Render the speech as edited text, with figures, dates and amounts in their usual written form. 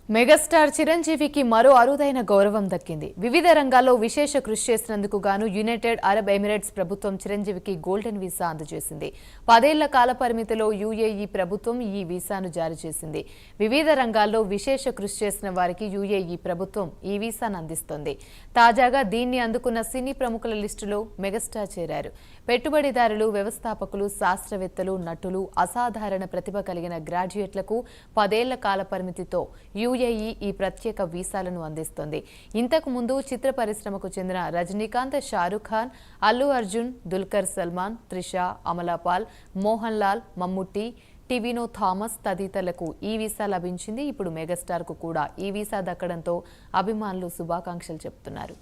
Megastar చిరంజీవికి మరో అరుదైన గౌరవం దక్కింది. వివిధ రంగాల్లో విశేష కృషి చేసినందుకు గాను యునైటెడ్ అరబ్ ఎమిరేట్స్ ప్రభుత్వం చిరంజీవికి గోల్డెన్ వీసా అందజేసింది. 10 ఏళ్ల కాల పరిమితిలో యుఏఈ ప్రభుత్వం ఈ వీసాను జారీ చేసింది. వివిధ రంగాల్లో విశేష కృషి చేసిన వారికి యుఏఈ ప్రభుత్వం ఈ వీసాను అందిస్తోంది. తాజాగా దీన్ని అందుకున్న సినీ ప్రముఖుల లిస్టులో మెగాస్టార్ చేరారు. పెట్టుబడిదారులు, వ్యవస్థాపకులు, శాస్త్రవేత్తలు, నటులు, అసాధారణ ప్రతిభ కలిగిన గ్రాడ్యుయేట్లకు 10 ఏళ్ల కాల పరిమితితో యుఏఈ ఈ ప్రత్యేక వీసాలను అందిస్తోంది. ఇంతకు ముందు చిత్ర పరిశ్రమకు చెందిన రజనీకాంత్, షారుఖ్ ఖాన్, అల్లు అర్జున్, దుల్కర్ సల్మాన్, త్రిష, అమలాపాల్, మోహన్ లాల్, మమ్ముట్టి, టివినో థామస్ తదితరులకు ఈ వీసా లభించింది. ఇప్పుడు మెగాస్టార్ కు కూడా ఈ వీసా దక్కడంతో అభిమానులు శుభాకాంక్షలు చెబుతున్నారు.